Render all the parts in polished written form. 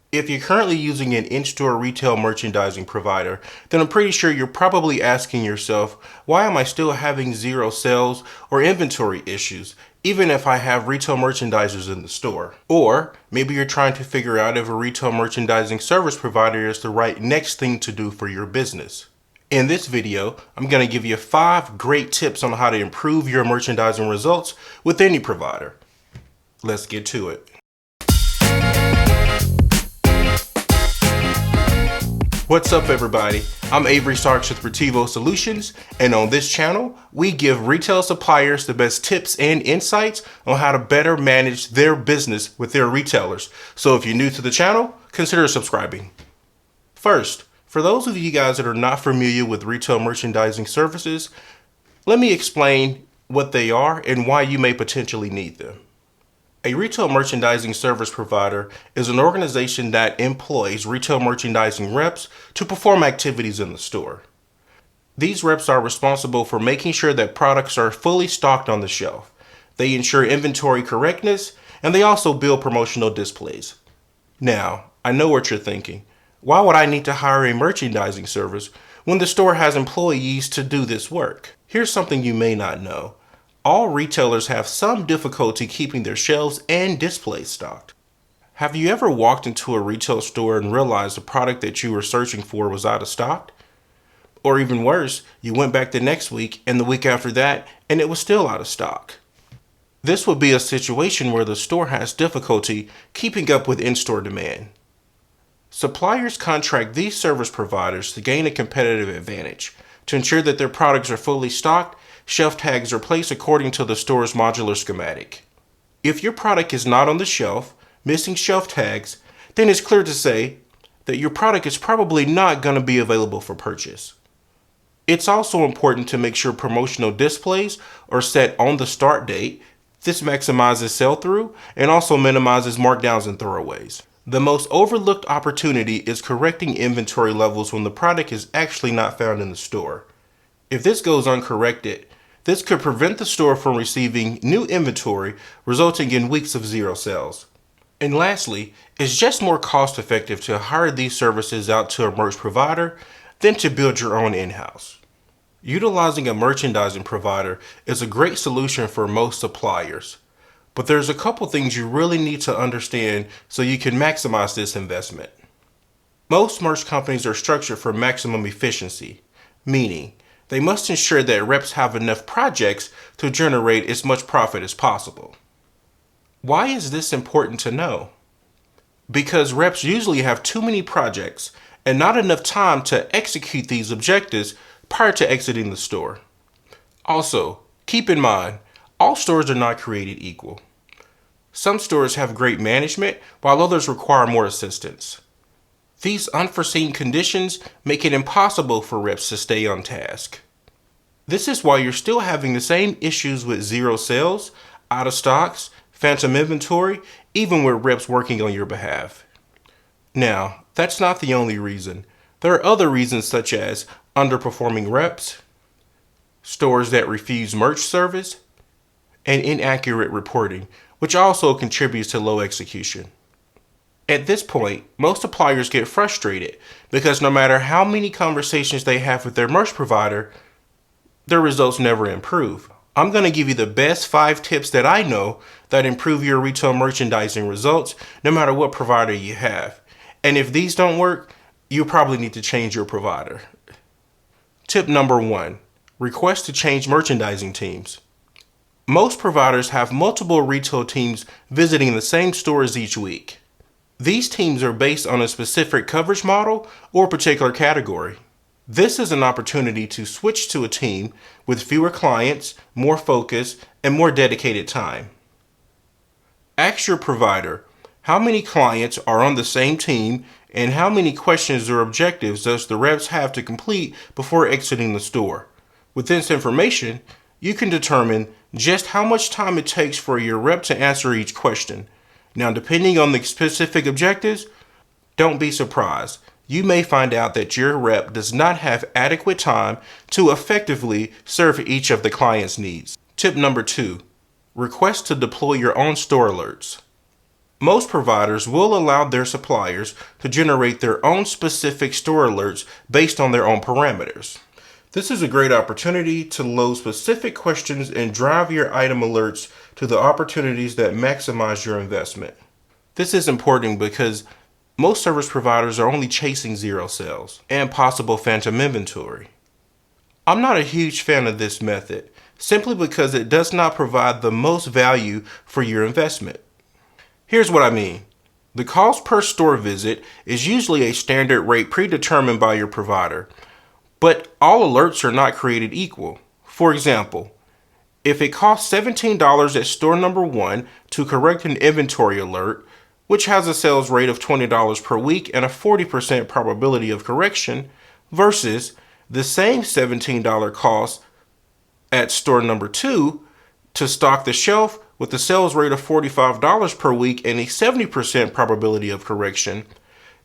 If you're currently using an in-store retail merchandising provider, then I'm pretty sure you're probably asking yourself, why am I still having zero sales or inventory issues, even if I have retail merchandisers in the store? Or maybe you're trying to figure out if a retail merchandising service provider is the right next thing to do for your business. In this video, I'm going to give you 5 great tips on how to improve your merchandising results with any provider. Let's get to it. What's up, everybody? I'm averystarks with Retevo Solutions, and on this channel, we give retail suppliers the best tips and insights on how to better manage their business with their retailers. So if you're new to the channel, consider subscribing. First, for those of you guys that are not familiar with retail merchandising services, let me explain what they are and why you may potentially need them. A retail merchandising service provider is an organization that employs retail merchandising reps to perform activities in the store. These reps are responsible for making sure that products are fully stocked on the shelf. They ensure inventory correctness, and they also build promotional displays. Now, I know what you're thinking. Why would I need to hire a merchandising service when the store has employees to do this work? Here's something you may not know. All retailers have some difficulty keeping their shelves and displays stocked. Have you ever walked into a retail store and realized the product that you were searching for was out of stock? Or even worse, you went back the next week and the week after that and it was still out of stock. This would be a situation where the store has difficulty keeping up with in-store demand. Suppliers contract these service providers to gain a competitive advantage. To ensure that their products are fully stocked, shelf tags are placed according to the store's modular schematic. If your product is not on the shelf, missing shelf tags, then it's clear to say that your product is probably not going to be available for purchase. It's also important to make sure promotional displays are set on the start date. This maximizes sell-through and also minimizes markdowns and throwaways. The most overlooked opportunity is correcting inventory levels when the product is actually not found in the store. If this goes uncorrected, this could prevent the store from receiving new inventory, resulting in weeks of zero sales. And lastly, it's just more cost effective to hire these services out to a merch provider than to build your own in-house. Utilizing a merchandising provider is a great solution for most suppliers, but there's a couple things you really need to understand so you can maximize this investment. Most merch companies are structured for maximum efficiency, meaning they must ensure that reps have enough projects to generate as much profit as possible. Why is this important to know? Because reps usually have too many projects and not enough time to execute these objectives prior to exiting the store. Also, keep in mind, all stores are not created equal. Some stores have great management while others require more assistance. These unforeseen conditions make it impossible for reps to stay on task. This is why you're still having the same issues with zero sales, out of stocks, phantom inventory, even with reps working on your behalf. Now, that's not the only reason. There are other reasons such as underperforming reps, stores that refuse merch service, and inaccurate reporting, which also contributes to low execution. At this point, most suppliers get frustrated because no matter how many conversations they have with their merch provider, their results never improve. I'm going to give you the best 5 tips that I know that improve your retail merchandising results no matter what provider you have. And if these don't work, you probably need to change your provider. Tip number 1, request to change merchandising teams. Most providers have multiple retail teams visiting the same stores each week. These teams are based on a specific coverage model or particular category. This is an opportunity to switch to a team with fewer clients, more focus, and more dedicated time. Ask your provider, how many clients are on the same team and how many questions or objectives does the reps have to complete before exiting the store? With this information, you can determine just how much time it takes for your rep to answer each question. Now, depending on the specific objectives, don't be surprised. You may find out that your rep does not have adequate time to effectively serve each of the client's needs. Tip number 2, request to deploy your own store alerts. Most providers will allow their suppliers to generate their own specific store alerts based on their own parameters. This is a great opportunity to load specific questions and drive your item alerts to the opportunities that maximize your investment. This is important because most service providers are only chasing zero sales and possible phantom inventory. I'm not a huge fan of this method, simply because it does not provide the most value for your investment. Here's what I mean. The cost per store visit is usually a standard rate predetermined by your provider, but all alerts are not created equal. For example, if it costs $17 at store number 1 to correct an inventory alert, which has a sales rate of $20 per week and a 40% probability of correction, versus the same $17 cost at store number 2 to stock the shelf with a sales rate of $45 per week and a 70% probability of correction,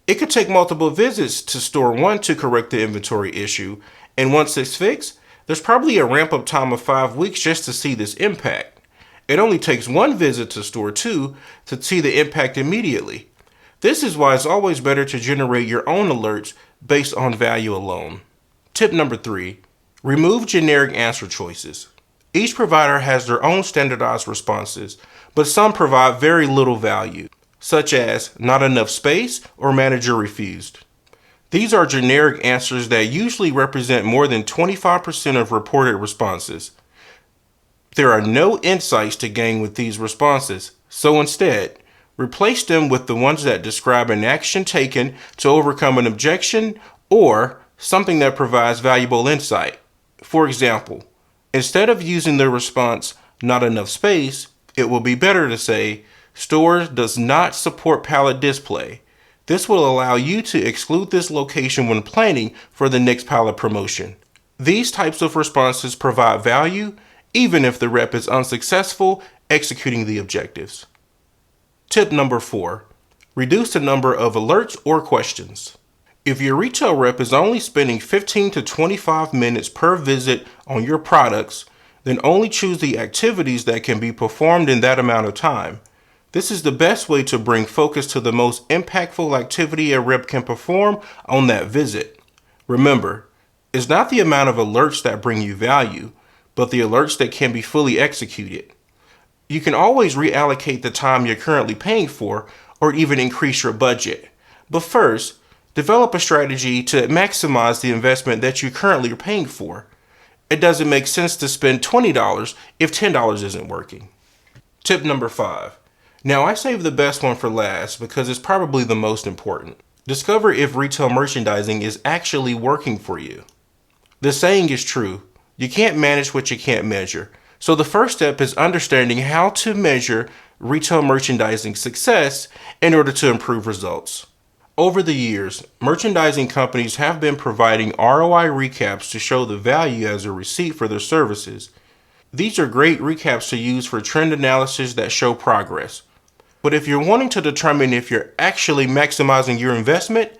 it could take multiple visits to store 1 to correct the inventory issue, and once it's fixed, there's probably a ramp-up time of 5 weeks just to see this impact. It only takes 1 visit to store 2 to see the impact immediately. This is why it's always better to generate your own alerts based on value alone. Tip number 3, remove generic answer choices. Each provider has their own standardized responses, but some provide very little value, such as not enough space or manager refused. These are generic answers that usually represent more than 25% of reported responses. There are no insights to gain with these responses, so instead, replace them with the ones that describe an action taken to overcome an objection or something that provides valuable insight. For example, instead of using the response, not enough space, it will be better to say, store does not support pallet display. This will allow you to exclude this location when planning for the next pallet promotion. These types of responses provide value, even if the rep is unsuccessful executing the objectives. Tip number 4, reduce the number of alerts or questions. If your retail rep is only spending 15 to 25 minutes per visit on your products, then only choose the activities that can be performed in that amount of time. This is the best way to bring focus to the most impactful activity a rep can perform on that visit. Remember, it's not the amount of alerts that bring you value, but the alerts that can be fully executed. You can always reallocate the time you're currently paying for or even increase your budget. But first, develop a strategy to maximize the investment that you currently are paying for. It doesn't make sense to spend $20 if $10 isn't working. Tip number 5. Now I saved the best one for last because it's probably the most important. Discover if retail merchandising is actually working for you. The saying is true. You can't manage what you can't measure. So the first step is understanding how to measure retail merchandising success in order to improve results. Over the years, merchandising companies have been providing ROI recaps to show the value as a receipt for their services. These are great recaps to use for trend analysis that show progress. But if you're wanting to determine if you're actually maximizing your investment,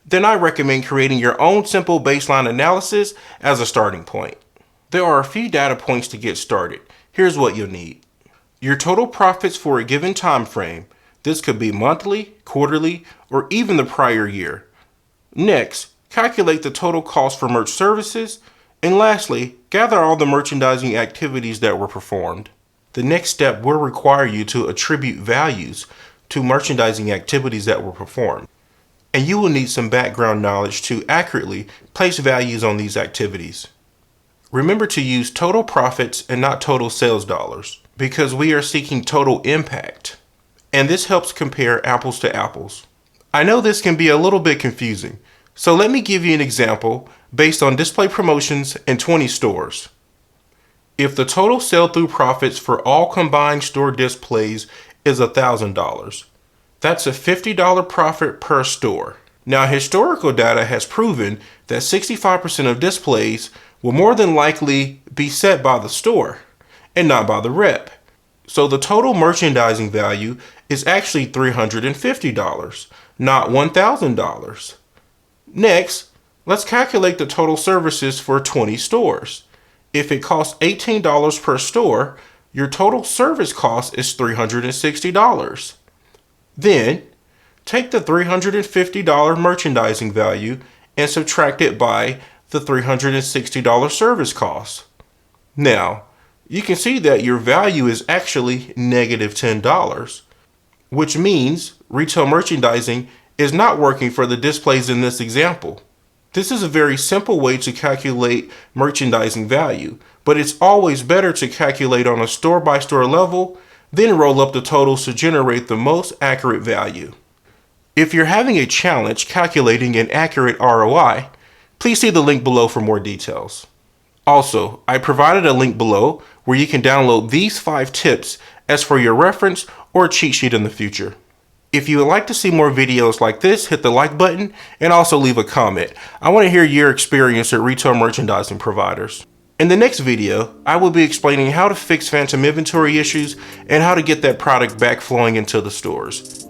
then I recommend creating your own simple baseline analysis as a starting point. There are a few data points to get started. Here's what you'll need. Your total profits for a given time frame. This could be monthly, quarterly, or even the prior year. Next, calculate the total cost for merch services. And lastly, gather all the merchandising activities that were performed. The next step will require you to attribute values to merchandising activities that were performed. And you will need some background knowledge to accurately place values on these activities. Remember to use total profits and not total sales dollars, because we are seeking total impact. And this helps compare apples to apples. I know this can be a little bit confusing, so let me give you an example based on display promotions in 20 stores. If the total sell-through profits for all combined store displays is $1,000, that's a $50 profit per store. Now, historical data has proven that 65% of displays will more than likely be set by the store and not by the rep. So the total merchandising value is actually $350, not $1,000. Next, let's calculate the total services for 20 stores. If it costs $18 per store, your total service cost is $360. Then, take the $350 merchandising value and subtract it by the $360 service cost. Now, you can see that your value is actually negative $10, which means retail merchandising is not working for the displays in this example. This is a very simple way to calculate merchandising value, but it's always better to calculate on a store-by-store level, then roll up the totals to generate the most accurate value. If you're having a challenge calculating an accurate ROI, please see the link below for more details. Also, I provided a link below where you can download these 5 tips as for your reference or cheat sheet in the future. If you would like to see more videos like this, hit the like button and also leave a comment. I want to hear your experience at retail merchandising providers. In the next video, I will be explaining how to fix phantom inventory issues and how to get that product back flowing into the stores.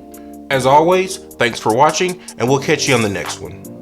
As always, thanks for watching, and we'll catch you on the next one.